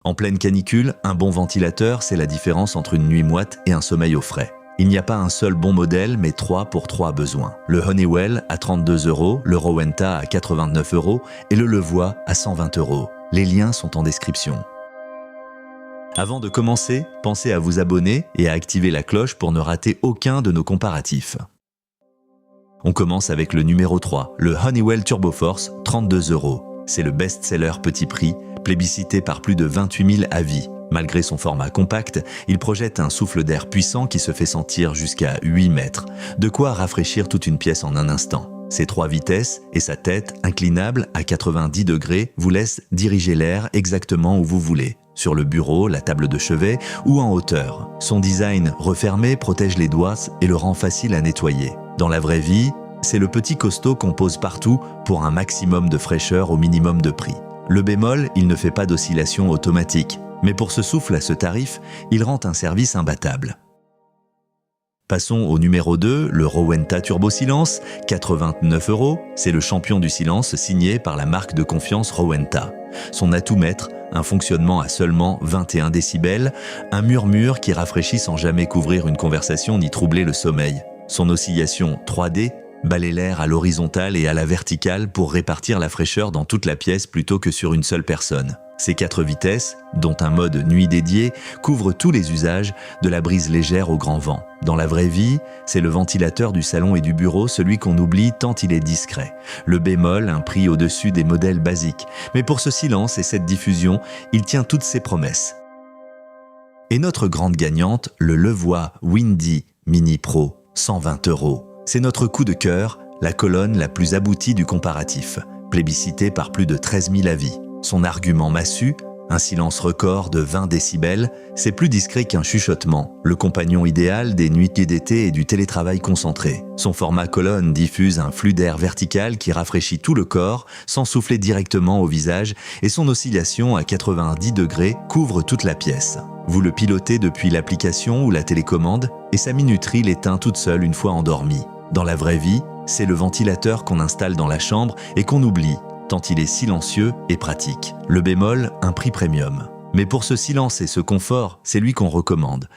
En pleine canicule, un bon ventilateur, c'est la différence entre une nuit moite et un sommeil au frais. Il n'y a pas un seul bon modèle, mais 3 pour 3 besoins. Le Honeywell à 32 €, le Rowenta à 89 € et le Levoix à 120 €. Les liens sont en description. Avant de commencer, pensez à vous abonner et à activer la cloche pour ne rater aucun de nos comparatifs. On commence avec le numéro 3, le Honeywell TurboForce, 32 €. C'est le best-seller petit prix, plébiscité par plus de 28 000 avis. Malgré son format compact, il projette un souffle d'air puissant qui se fait sentir jusqu'à 8 mètres, de quoi rafraîchir toute une pièce en un instant. Ses 3 vitesses et sa tête, inclinable à 90 degrés, vous laissent diriger l'air exactement où vous voulez, sur le bureau, la table de chevet ou en hauteur. Son design refermé protège les doigts et le rend facile à nettoyer. Dans la vraie vie, c'est le petit costaud qu'on pose partout pour un maximum de fraîcheur au minimum de prix. Le bémol, il ne fait pas d'oscillation automatique, mais pour ce souffle à ce tarif, il rend un service imbattable. Passons au numéro 2, le Rowenta Turbo Silence, 89 €. C'est le champion du silence signé par la marque de confiance Rowenta. Son atout maître, un fonctionnement à seulement 21 décibels, un murmure qui rafraîchit sans jamais couvrir une conversation ni troubler le sommeil. Son oscillation 3D balaie l'air à l'horizontale et à la verticale pour répartir la fraîcheur dans toute la pièce plutôt que sur une seule personne. Ces 4 vitesses, dont un mode nuit dédié, couvrent tous les usages, de la brise légère au grand vent. Dans la vraie vie, c'est le ventilateur du salon et du bureau, celui qu'on oublie tant il est discret. Le bémol, un prix au-dessus des modèles basiques. Mais pour ce silence et cette diffusion, il tient toutes ses promesses. Et notre grande gagnante, le Levoix Windy Mini Pro, 120 €. C'est notre coup de cœur, la colonne la plus aboutie du comparatif, plébiscitée par plus de 13 000 avis. Son argument massu, un silence record de 20 décibels, c'est plus discret qu'un chuchotement, le compagnon idéal des nuits d'été et du télétravail concentré. Son format colonne diffuse un flux d'air vertical qui rafraîchit tout le corps sans souffler directement au visage et son oscillation à 90 degrés couvre toute la pièce. Vous le pilotez depuis l'application ou la télécommande et sa minuterie l'éteint toute seule une fois endormie. Dans la vraie vie, c'est le ventilateur qu'on installe dans la chambre et qu'on oublie, tant il est silencieux et pratique. Le bémol, un prix premium. Mais pour ce silence et ce confort, c'est lui qu'on recommande.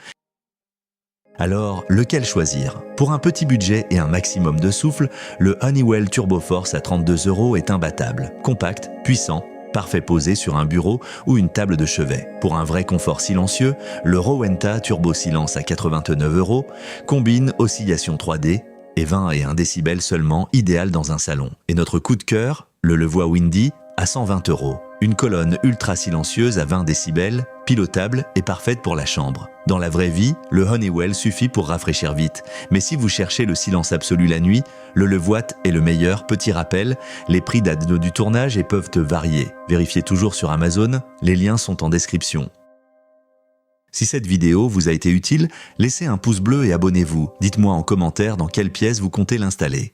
Alors, lequel choisir? Pour un petit budget et un maximum de souffle, le Honeywell TurboForce à 32 € est imbattable, compact, puissant, parfait posé sur un bureau ou une table de chevet. Pour un vrai confort silencieux, le Rowenta Turbo Silence à 89 € combine oscillation 3D et 21 décibels seulement, idéal dans un salon. Et notre coup de cœur, le Levoix Windy à 120 €. Une colonne ultra silencieuse à 20 décibels, pilotable et parfaite pour la chambre. Dans la vraie vie, le Honeywell suffit pour rafraîchir vite. Mais si vous cherchez le silence absolu la nuit, le Levoix est le meilleur. Petit rappel, les prix datent du tournage et peuvent varier. Vérifiez toujours sur Amazon, les liens sont en description. Si cette vidéo vous a été utile, laissez un pouce bleu et abonnez-vous. Dites-moi en commentaire dans quelle pièce vous comptez l'installer.